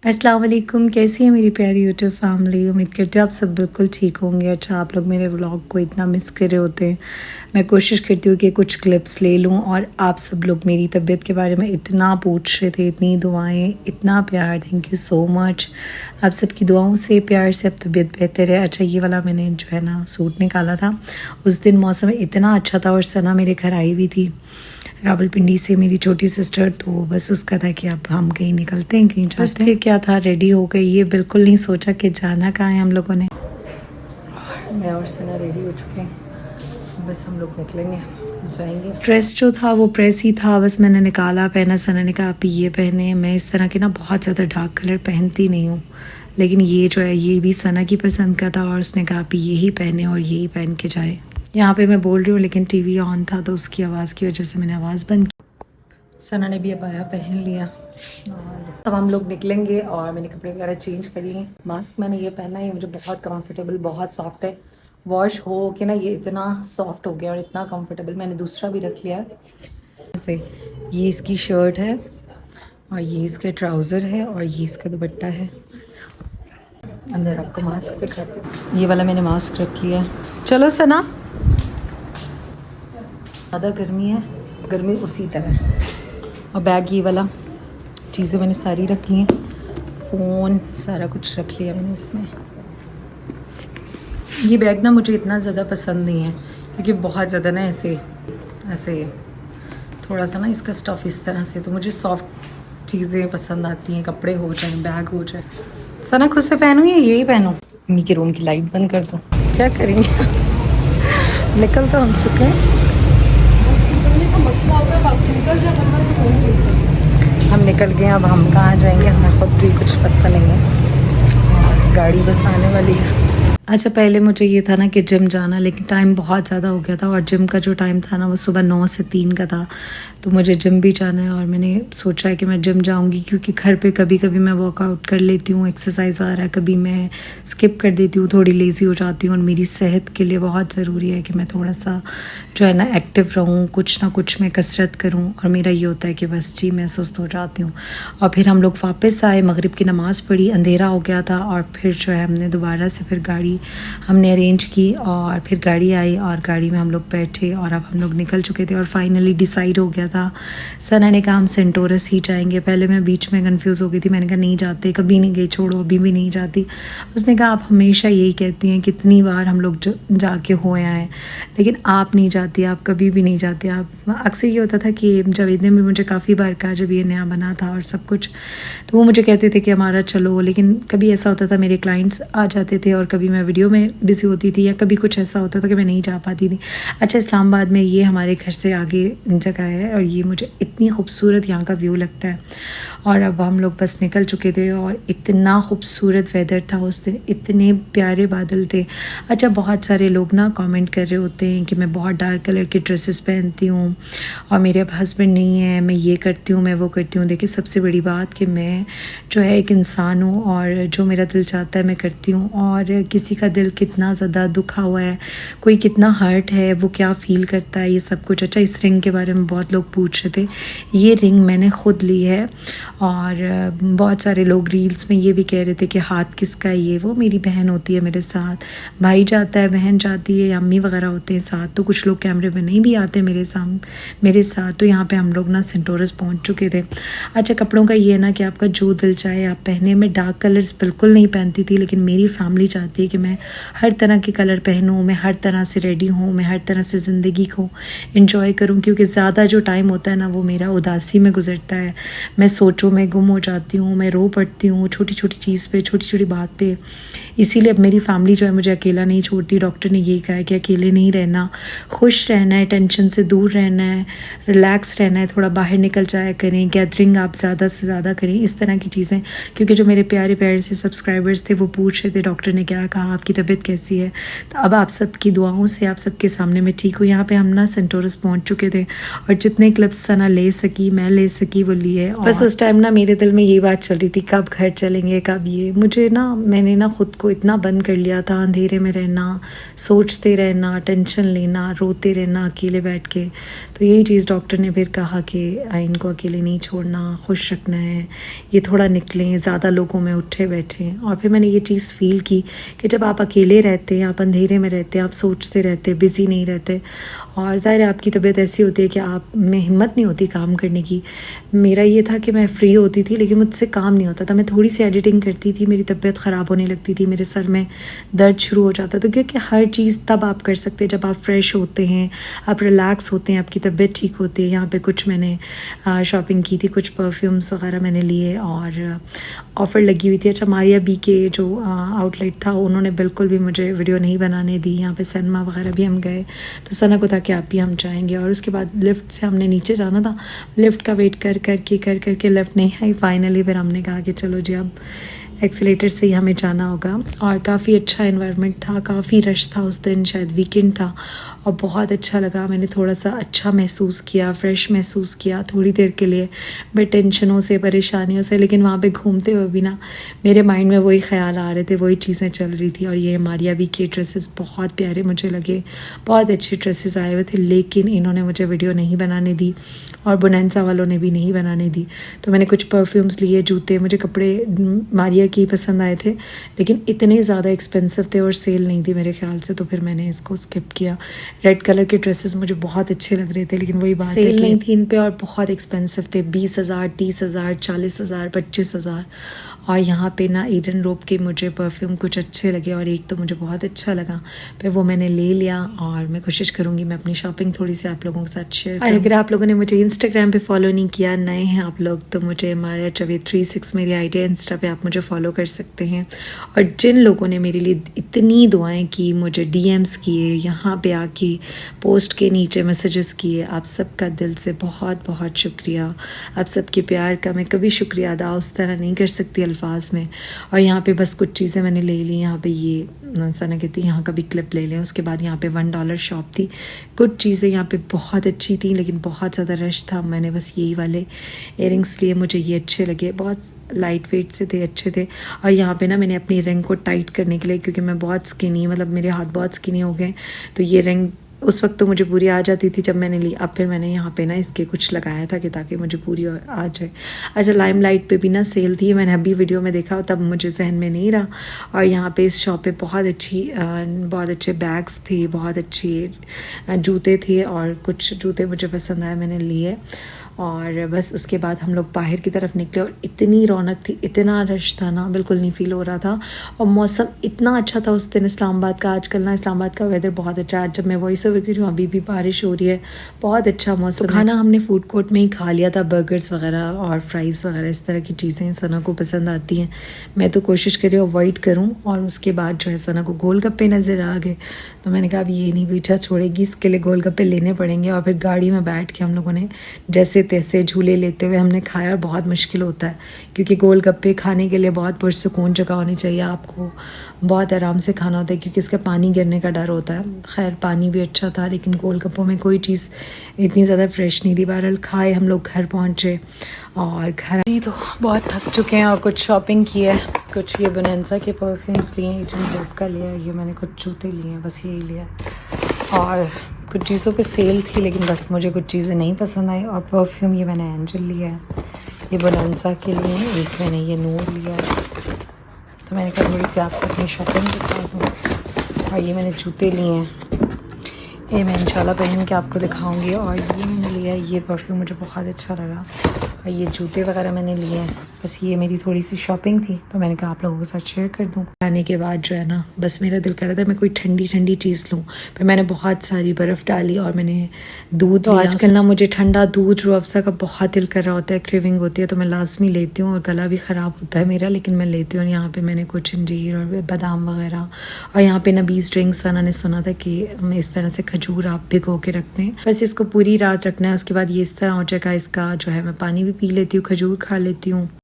अस्सलाम वालेकुम, कैसी है मेरी प्यारी यूट्यूब फैमिली। उम्मीद करती हूँ आप सब बिल्कुल ठीक होंगे। अच्छा, आप लोग मेरे व्लॉग को इतना मिस कर रहे होते हैं। मैं कोशिश करती हूँ कि कुछ क्लिप्स ले लूँ और आप सब लोग मेरी तबीयत के बारे में इतना पूछ रहे थे, इतनी दुआएं, इतना प्यार। Thank you so much. आप सबकी दुआओं से, प्यार से अब तबीयत बेहतर है। अच्छा, ये वाला मैंने जो है ना सूट निकाला था, उस दिन मौसम इतना अच्छा था और सना मेरे घर आई हुई थी रावलपिंडी से, मेरी छोटी सिस्टर। तो बस उसका था कि अब हम कहीं निकलते हैं, कहीं जाते हैं। फिर क्या था, रेडी हो गई। ये बिल्कुल नहीं सोचा कि जाना कहाँ है हम लोगों ने। मैं और सना रेडी हो चुके हैं, बस हम लोग निकलेंगे, जाएंगे। स्ट्रेस जो था वो प्रेस ही था, बस मैंने निकाला, पहना। सना ने कहा आप ये पहने। मैं इस तरह के ना बहुत ज़्यादा डार्क कलर पहनती नहीं हूँ, लेकिन ये जो है ये भी सना की पसंद का था और उसने कहा आप यही पहने और यही पहन के जाए। यहाँ पे मैं बोल रही हूँ लेकिन टीवी ऑन था तो उसकी आवाज़ की वजह से मैंने आवाज़ बंद की। सना ने भी अबाया पहन लिया और तब हम लोग निकलेंगे और मैंने कपड़े वगैरह चेंज कर लिए। मास्क मैंने ये पहना है, मुझे बहुत कंफर्टेबल, बहुत सॉफ्ट है। वॉश हो के ना ये इतना सॉफ्ट हो गया और इतना कंफर्टेबल। मैंने दूसरा भी रख लिया है। जैसे ये इसकी शर्ट है और ये इसके ट्राउज़र है और ये इसका दुपट्टा है। अंदर आपको मास्क दिखाती हूँ। ये वाला मैंने मास्क रख लिया है। चलो सना, ज़्यादा गर्मी है, गर्मी उसी तरह। और बैग ये वाला, चीज़ें मैंने सारी रख ली हैं, फ़ोन सारा कुछ रख लिया मैंने इसमें। ये बैग ना मुझे इतना ज़्यादा पसंद नहीं है क्योंकि बहुत ज़्यादा ना ऐसे ऐसे थोड़ा सा ना इसका स्टफ़ इस तरह से, तो मुझे सॉफ्ट चीज़ें पसंद आती हैं, कपड़े हो जाए, बैग हो जाए। सना खुद से पहनूँ या यही पहनूँ? मम्मी के रूम की लाइट बंद कर दो, क्या करेंगे। निकल तो हम चुके हैं, हम निकल गए। अब हम कहाँ जाएंगे हमें खुद भी कुछ पता नहीं है, गाड़ी बस आने वाली है। अच्छा, पहले मुझे ये था ना कि जिम जाना, लेकिन टाइम बहुत ज़्यादा हो गया था और जिम का जो टाइम था ना वो सुबह 9 से 3 का था, तो मुझे जिम भी जाना है और मैंने सोचा है कि मैं जिम जाऊंगी क्योंकि घर पे कभी कभी मैं वर्कआउट कर लेती हूँ, एक्सरसाइज आ रहा है, कभी मैं स्किप कर देती हूँ, थोड़ी लेज़ी हो जाती हूँ। और मेरी सेहत के लिए बहुत ज़रूरी है कि मैं थोड़ा सा जो है ना एक्टिव रहूँ, कुछ ना कुछ मैं कसरत करूँ। और मेरा ये होता है कि बस जी मैं सुस्त हो जाती हूँ। और फिर हम लोग वापस आए, मगरिब की नमाज़ पढ़ी, अंधेरा हो गया था और फिर जो है हमने दोबारा से फिर गाड़ी हमने अरेंज की और फिर गाड़ी आई और गाड़ी में हम लोग बैठे और अब हम लोग निकल चुके थे। और फाइनली डिसाइड हो गया था, सना ने कहा हम सेंटोरस ही जाएंगे। पहले मैं बीच में कंफ्यूज हो गई थी, मैंने कहा नहीं जाते, कभी नहीं गई, छोड़ो अभी भी नहीं जाती। उसने कहा आप हमेशा यही कहती हैं, कितनी बार हम लोग जाके हो आए, लेकिन आप नहीं जाती, आप कभी भी नहीं जाती। आप अक्सर ये होता था कि जावेद ने भी मुझे काफ़ी बार कहा जब ये नया बना था और सब कुछ, तो वो मुझे कहते थे कि हमारा चलो, लेकिन कभी ऐसा होता था मेरे क्लाइंट्स आ जाते थे और कभी मैं वीडियो में बिज़ी होती थी या कभी कुछ ऐसा होता था कि मैं नहीं जा पाती थी। अच्छा, इस्लामाबाद में ये हमारे घर से आगे जगह है और ये मुझे इतनी खूबसूरत यहाँ का व्यू लगता है। और अब हम लोग बस निकल चुके थे और इतना खूबसूरत वेदर था उस दिन, इतने प्यारे बादल थे। अच्छा, बहुत सारे लोग ना कमेंट कर रहे होते हैं कि मैं बहुत डार्क कलर की ड्रेसेस पहनती हूँ और मेरे अब हस्बैंड नहीं है, मैं ये करती हूँ, मैं वो करती हूँ। देखिए, सबसे बड़ी बात कि मैं जो है एक इंसान हूँ और जो मेरा दिल चाहता है मैं करती हूँ। और किसी का दिल कितना ज़्यादा दुखा हुआ है, कोई कितना हर्ट है, वो क्या फ़ील करता है, ये सब कुछ। अच्छा, इस रिंग के बारे में बहुत लोग पूछ रहे थे। ये रिंग मैंने ख़ुद ली है और बहुत सारे लोग रील्स में ये भी कह रहे थे कि हाथ किसका है, ये वो। मेरी बहन होती है मेरे साथ, भाई जाता है, बहन जाती है, अम्मी वगैरह होते हैं साथ। तो कुछ लोग कैमरे में नहीं भी आते मेरे साथ। तो यहाँ पे हम लोग ना सेंटोरस पहुँच चुके थे। अच्छा, कपड़ों का ये ना कि आपका जो दिल चाहे आप पहने। मैं डार्क कलर्स बिल्कुल नहीं पहनती थी, लेकिन मेरी फैमिली चाहती है कि मैं हर तरह के कलर पहनूँ, मैं हर तरह से रेडी हूँ, मैं हर तरह से ज़िंदगी को एंजॉय करूँ, क्योंकि ज़्यादा जो टाइम होता है ना वो मेरा उदासी में गुजरता है। मैं सोचों में गुम हो जाती हूँ, मैं रो पड़ती हूँ छोटी छोटी चीज़ पे, छोटी छोटी बात पे। इसीलिए अब मेरी फैमिली जो है मुझे अकेला नहीं छोड़ती। डॉक्टर ने यही कहा है कि अकेले नहीं रहना, खुश रहना है, टेंशन से दूर रहना है, रिलैक्स रहना है, थोड़ा बाहर निकल जाया करें, गैदरिंग आप ज़्यादा से ज़्यादा करें, इस तरह की चीज़ें। क्योंकि जो मेरे प्यारे प्यारे से सब्सक्राइबर्स थे वो पूछ रहे थे डॉक्टर ने क्या कहा, आपकी तबीयत कैसी है। तो अब आप सबकी दुआओं से आप सबके सामने मैं ठीक हूँ। यहाँ पे हम ना सेंटोरस पहुँच चुके थे और जितने क्लिप्स सना ले सकी, मैं ले सकी, वो लिए। बस उस टाइम ना मेरे दिल में यही बात चल रही थी, कब घर चलेंगे, कब ये। मुझे ना, मैंने ना ख़ुद को इतना बंद कर लिया था, अंधेरे में रहना, सोचते रहना, टेंशन लेना, रोते रहना अकेले बैठ के। तो यही चीज़ डॉक्टर ने फिर कहा कि इनको अकेले नहीं छोड़ना, खुश रखना है, ये थोड़ा निकलें, ज़्यादा लोगों में उठे बैठें। और फिर मैंने ये चीज़ फ़ील की कि जब आप अकेले रहते हैं, आप अंधेरे में रहते हैं, आप सोचते रहते, बिज़ी नहीं रहते, और ज़ाहिर है आपकी तबीयत ऐसी होती है कि आप में हिम्मत नहीं होती काम करने की। मेरा ये था कि मैं फ्री होती थी लेकिन मुझसे काम नहीं होता था। मैं थोड़ी सी एडिटिंग करती थी, मेरी तबीयत ख़राब होने लगती थी, मेरे सर में दर्द शुरू हो जाता था। क्योंकि हर चीज़ तब आप कर सकते हैं जब आप फ्रेश होते हैं, आप रिलैक्स होते हैं, आपकी तबीयत ठीक होती है। यहाँ पे कुछ मैंने शॉपिंग की थी, कुछ परफ्यूम्स वगैरह मैंने लिए और ऑफ़र लगी हुई थी। अच्छा, मारिया बी के जो आउटलेट था उन्होंने बिल्कुल भी मुझे वीडियो नहीं बनाने दी। यहाँ पे सिनेमा वगैरह भी हम गए, तो सना को था कि आप भी हम जाएंगे। और उसके बाद लिफ्ट से हमने नीचे जाना था, लिफ्ट का वेट कर करके लिफ्ट नहीं आई। फाइनली फिर हमने कहा कि चलो जी अब एक्सीलेटर से ही हमें जाना होगा। और काफ़ी अच्छा एनवायरनमेंट था, काफ़ी रश था उस दिन, शायद वीकेंड था, और बहुत अच्छा लगा। मैंने थोड़ा सा अच्छा महसूस किया, फ़्रेश महसूस किया थोड़ी देर के लिए, मैं टेंशनों से, परेशानियों से। लेकिन वहाँ पे घूमते हुए भी ना मेरे माइंड में वही ख्याल आ रहे थे, वही चीज़ें चल रही थी। और ये मारिया बी के ड्रेसेस बहुत प्यारे मुझे लगे, बहुत अच्छे ड्रेसेस आए हुए थे, लेकिन इन्होंने मुझे वीडियो नहीं बनाने दी और बोनेंसा वालों ने भी नहीं बनाने दी। तो मैंने कुछ परफ्यूम्स लिए, जूते, मुझे कपड़े मारिया की पसंद आए थे लेकिन इतने ज़्यादा एक्सपेंसिव थे और सेल नहीं थी मेरे ख्याल से, तो फिर मैंने इसको स्किप किया। रेड कलर के ड्रेसेस मुझे बहुत अच्छे लग रहे थे, लेकिन वही बात सेल नहीं थी इन पे और बहुत एक्सपेंसिव थे, 20,000, 30,000, 40,000, 25,000। और यहाँ पे ना ईडन रोप के मुझे परफ्यूम कुछ अच्छे लगे और एक तो मुझे बहुत अच्छा लगा, फिर वो मैंने ले लिया। और मैं कोशिश करूँगी मैं अपनी शॉपिंग थोड़ी सी आप लोगों के साथ शेयर करूँ। और अगर आप लोगों ने मुझे इंस्टाग्राम पे फॉलो नहीं किया, नए हैं आप लोग, तो मुझे मारिया चवेद 36 मेरी आईडी है इंस्टा पे, आप मुझे फॉलो कर सकते हैं। और जिन लोगों ने मेरे लिए इतनी दुआएं की, मुझे डीएम्स किए, यहाँ पे आके पोस्ट के नीचे मैसेजेस किए, आप सबका दिल से बहुत बहुत शुक्रिया। आप सबके प्यार का मैं कभी शुक्रिया अदा उस तरह नहीं कर सकती अल्फाज में। और यहाँ पे बस कुछ चीज़ें मैंने ले ली। यहाँ पे ये सना कहती यहाँ का भी क्लिप ले लें। उसके बाद यहाँ पे $1 शॉप थी, कुछ चीज़ें यहाँ पे बहुत अच्छी थी लेकिन बहुत ज़्यादा रश था। मैंने बस यही वाले इयरिंग्स लिए, मुझे ये अच्छे लगे, बहुत लाइट वेट से थे, अच्छे थे। और यहाँ पे ना मैंने अपनी रिंग को टाइट करने के लिए, क्योंकि मैं बहुत स्किनी, मतलब मेरे हाथ बहुत स्किनी हो गए, तो ये रिंग उस वक्त तो मुझे पूरी आ जाती थी जब मैंने ली, अब फिर मैंने यहाँ पे ना इसके कुछ लगाया था कि ताकि मुझे पूरी आ जाए। अच्छा, लाइम लाइट पे भी ना सेल थी, मैंने अभी वीडियो में देखा तब मुझे जहन में नहीं रहा। और यहाँ पे इस शॉप पे बहुत अच्छे बैग्स थे, बहुत अच्छे जूते थे, और कुछ जूते मुझे पसंद आए, मैंने लिए। और बस उसके बाद हम लोग बाहर की तरफ निकले और इतनी रौनक थी, इतना रश था ना, बिल्कुल नहीं फील हो रहा था। और मौसम इतना अच्छा था उस दिन इस्लामाबाद का। आजकल ना इस्लामाबाद का वेदर बहुत अच्छा है, जब मैं वॉइस ओवर कर रही हूँ अभी भी बारिश हो रही है, बहुत अच्छा मौसम। तो खाना हमने फूड कोर्ट में ही खा लिया था, बर्गर्स वगैरह और फ्राइज़ वगैरह, इस तरह की चीज़ें सना को पसंद आती हैं। मैं तो कोशिश करी अवॉइड करूँ। और उसके बाद जो है सना को गोलगप्पे नज़र आ गए, तो मैंने कहा अब ये नहीं पीछा छोड़ेगी, इसके लिए गोलगप्पे लेने पड़ेंगे। और फिर गाड़ी में बैठ के हम लोगों ने जैसे तैसे झूले लेते हुए हमने खाया। और बहुत मुश्किल होता है क्योंकि गोलगप्पे खाने के लिए बहुत पुरसुकून जगह होनी चाहिए, आपको बहुत आराम से खाना होता है क्योंकि इसका पानी गिरने का डर होता है। खैर पानी भी अच्छा था लेकिन गोलगप्पों में कोई चीज़ इतनी ज़्यादा फ्रेश नहीं थी। बहरहाल खाए, हम लोग घर पहुँचे और घर जी तो बहुत थक चुके हैं और कुछ शॉपिंग की है। कुछ ये बोनेंसा के परफ्यूम्स लिए, ईडन रोप का लिया, ये मैंने कुछ जूते लिए हैं, बस यही लिया। और कुछ चीज़ों पे सेल थी लेकिन बस मुझे कुछ चीज़ें नहीं पसंद आई। और परफ्यूम ये मैंने एंजल लिया है, ये बोनेंसा के लिए, एक मैंने ये नूर लिया है। तो मैंने कहा थोड़ी सी आपको अपनी शॉपिंग दिखा दूँ। और ये मैंने जूते लिए हैं, ये मैं इंशाल्लाह पहन के आपको दिखाऊंगी। और ये मैंने लिया है, ये परफ्यूम मुझे बहुत अच्छा लगा। और ये जूते वगैरह मैंने लिए हैं। बस ये मेरी थोड़ी सी शॉपिंग थी तो मैंने कहा आप लोगों के साथ शेयर कर दूँ। आने के बाद जो है ना, बस मेरा दिल कर रहा था मैं कोई ठंडी ठंडी चीज़ लूँ। फिर मैंने बहुत सारी बर्फ़ डाली और मैंने दूध। तो आजकल ना मुझे ठंडा दूध रूह अफ़ज़ा का बहुत दिल कर रहा होता है, क्रेविंग होती है, तो मैं लाजमी लेती हूँ। और गला भी ख़राब होता है मेरा लेकिन मैं लेती हूँ। यहाँ पर मैंने कुछ अंजीर और बादाम वगैरह, और यहाँ पर ना 20 ड्रिंक्स सना ने सुना था कि इस तरह से खजूर आप भिगो के रखते हैं, बस इसको पूरी रात रखना है। उसके बाद ये इस तरह हो जाएगा, इसका जो है मैं पानी भी पी लेती हूँ, खजूर खा लेती हूँ।